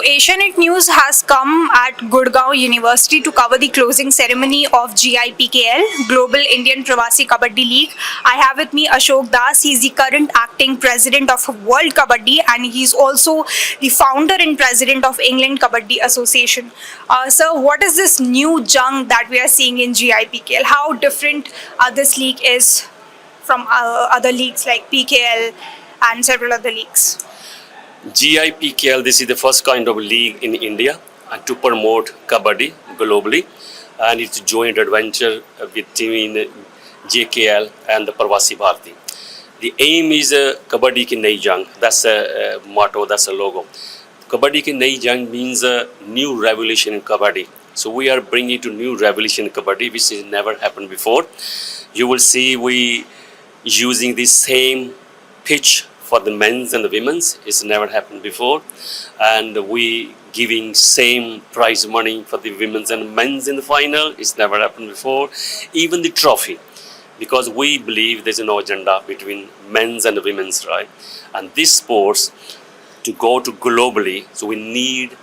Asianet News has come at Gurgaon University to cover the closing ceremony of GI-PKL, Global Indian Pravasi Kabaddi League. I have with me Ashok Das. He is the current acting president of World Kabaddi and he is also the founder and president of England Kabaddi Association. Sir, what is this new jung that we are seeing in GI-PKL? How different this league is from other leagues like PKL and several other leagues? GI-PKL, this is the first kind of league in India to promote Kabaddi globally, and it's a joint adventure between JKL and the Pravasi Bharati. The aim is Kabaddi ki Nayi Jang. That's a motto, that's a logo. Kabaddi ki Nayi Jang means a new revolution in Kabaddi. So we are bringing to new revolution in Kabaddi, which has never happened before. You will see we using the same pitch for the men's and the women's. It's never happened before, and we giving same prize money for the women's and men's in the final. It's never happened before. Even the trophy, because we believe there's no agenda between men's and the women's, right? And this sports to go to globally, so we need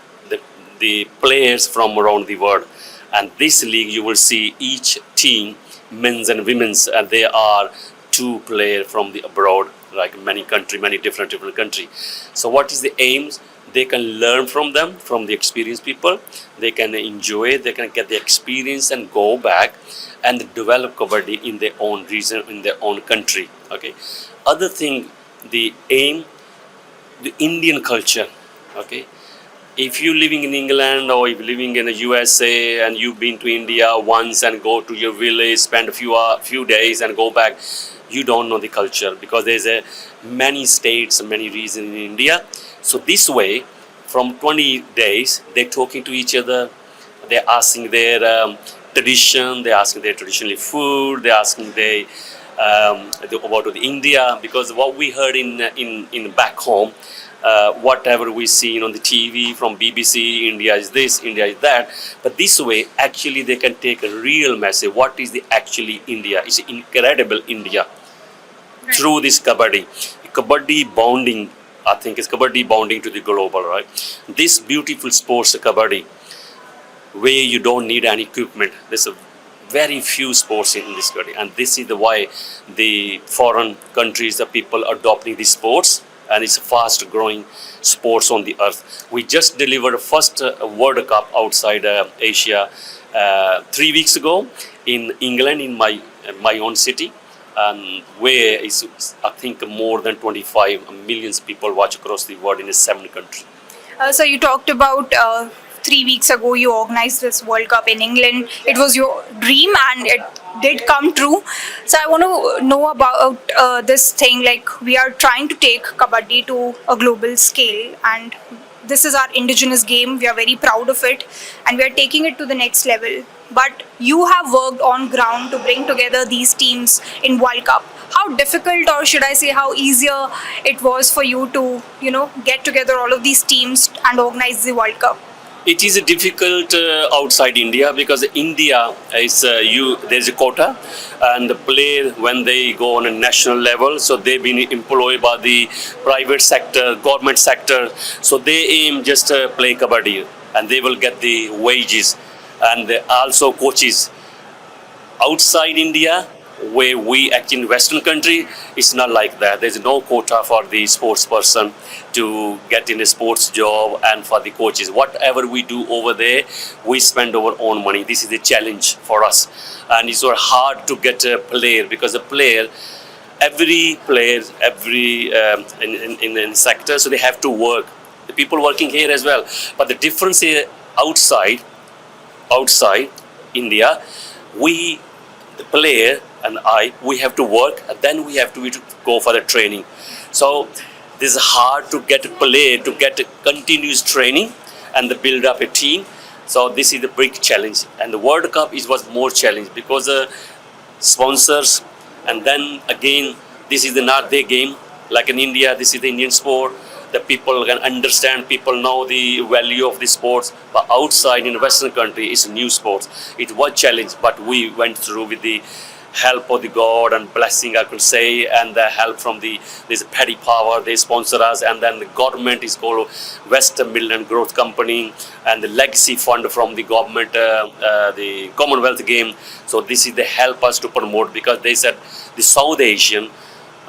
the players from around the world. And this league, you will see each team, men's and women's, and they are 2 players from the abroad, like many different country. So what is the aims? They can learn from them, from the experienced people. They can enjoy, they can get the experience and go back and develop Kabaddi in their own region, in their own country. Okay. Other thing, the aim, the Indian culture. Okay. If you're living in England or if you're living in the USA and you've been to India once and go to your village, spend a few days and go back, you don't know the culture, because there's many states, many regions in India. So this way, from 20 days, they're talking to each other, they're asking their tradition, they're asking their traditional food, they're asking about India, because what we heard in back home, whatever we see on the TV from BBC, India is this, India is that. But this way, actually, they can take a real message. What is the actually India? It's incredible India. Right. Through this Kabaddi bonding, I think it's Kabaddi bonding to the global, right? This beautiful sports Kabaddi, where you don't need any equipment. There's a very few sports in this country, and this is the why the foreign countries, the people adopting these sports. And it's a fast growing sports on the earth. We just delivered a first World Cup outside Asia 3 weeks ago in England, in my own city, where is, I think, more than 25 million people watch across the world in 7 countries. So you talked about 3 weeks ago you organized this World Cup in England. It was your dream and it did come true. So I want to know about this thing, like we are trying to take Kabaddi to a global scale, and this is our indigenous game. We are very proud of it and we are taking it to the next level. But you have worked on ground to bring together these teams in World Cup. How difficult, or should I say how easier it was for you to, get together all of these teams and organize the World Cup? It is difficult outside India, because India is there's a quota, and the player, when they go on a national level, so they've been employed by the private sector, government sector, so they aim just to play Kabaddi and they will get the wages and also coaches. Outside India, where we act in Western country, it's not like that. There's no quota for the sports person to get in a sports job, and for the coaches. Whatever we do over there, we spend our own money. This is the challenge for us. And it's so hard to get a player, because every player, in sector, so they have to work. The people working here as well. But the difference is outside India, the player and we have to work, and then we have to go for the training. So this is hard to get a player to get a continuous training and build up a team. So this is the big challenge. And the World Cup was more challenge, because sponsors, and then again, this is not their game. Like in India, this is the Indian sport. The people can understand, people know the value of the sports. But outside in Western country, it's new sports. It was challenge, but we went through with the help of the God and blessing, I could say, and the help from there's petty power, they sponsor us, and then the government is called Western Midland Growth Company, and the legacy fund from the government, the Commonwealth game. So this is the help us to promote, because they said the South Asian,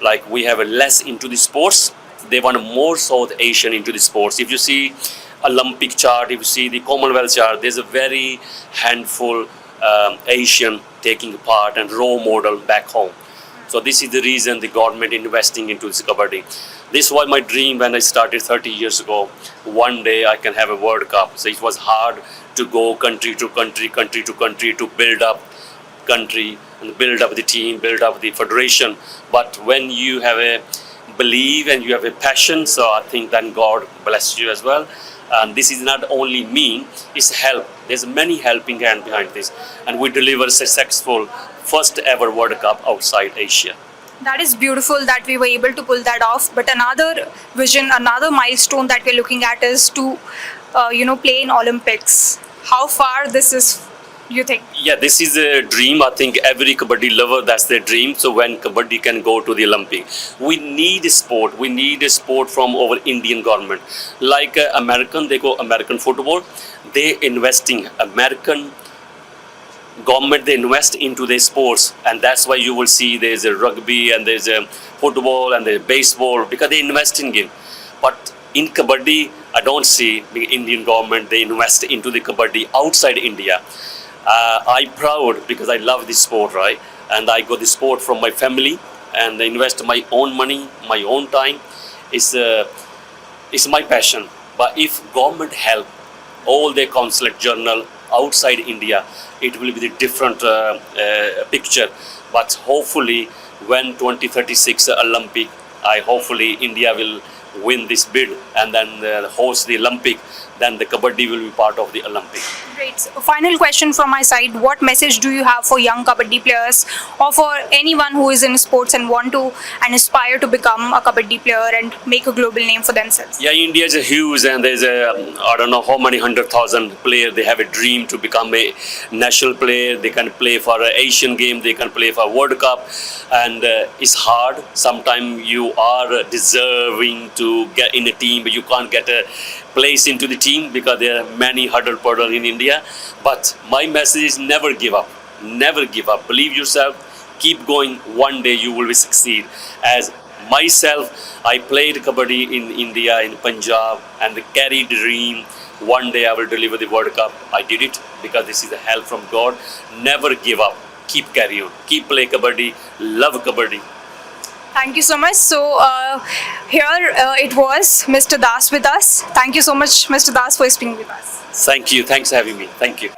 like we have a less into the sports, they want more South Asian into the sports. If you see Olympic chart, if you see the Commonwealth chart, there's a very handful Asian taking part and role model back home. So this is the reason the government investing into this kabaddi. This was my dream when I started 30 years ago. One day I can have a World Cup. So it was hard to go country to country to build up country and build up the team, build up the federation. But when you have a belief and you have a passion, so I think then God bless you as well. And this is not only me, it's help. There's many helping hand behind this. And we deliver successful first ever World Cup outside Asia. That is beautiful that we were able to pull that off. But another vision, another milestone that we're looking at is to, play in Olympics. How far this is, you think? Yeah, this is a dream. I think every kabaddi lover, that's their dream. So when kabaddi can go to the Olympic, we need a sport. We need a sport from our Indian government. Like American, they go American football. They investing American government, they invest into their sports, and that's why you will see there's a rugby and there's a football and there's baseball, because they invest in game. But in kabaddi, I don't see the Indian government, they invest into the kabaddi outside India. I'm proud because I love this sport, right? And I got the sport from my family, and I invest my own money, my own time. It's my passion. But if government help all the consulate journal outside India, it will be the different picture. But hopefully, when 2036 Olympic, hopefully India will win this bid and then host the Olympic. Then the kabaddi will be part of the Olympic. Great. So, final question from my side. What message do you have for young kabaddi players or for anyone who is in sports and want to and aspire to become a kabaddi player and make a global name for themselves? Yeah, India is a huge, and there's I don't know how many 100,000 players. They have a dream to become a national player. They can play for an Asian game. They can play for World Cup, and it's hard. Sometimes you are deserving to get in a team, but you can't get a place into the team because there are many hurdle in India. But my message is never give up. Never give up. Believe yourself. Keep going. One day you will succeed. As myself, I played kabaddi in India, in Punjab, and carried the dream. One day I will deliver the World Cup. I did it because this is a help from God. Never give up. Keep carry on. Keep play kabaddi. Love kabaddi. Thank you so much. So here it was Mr. Das with us. Thank you so much, Mr. Das, for speaking with us. Thank you. Thanks for having me. Thank you.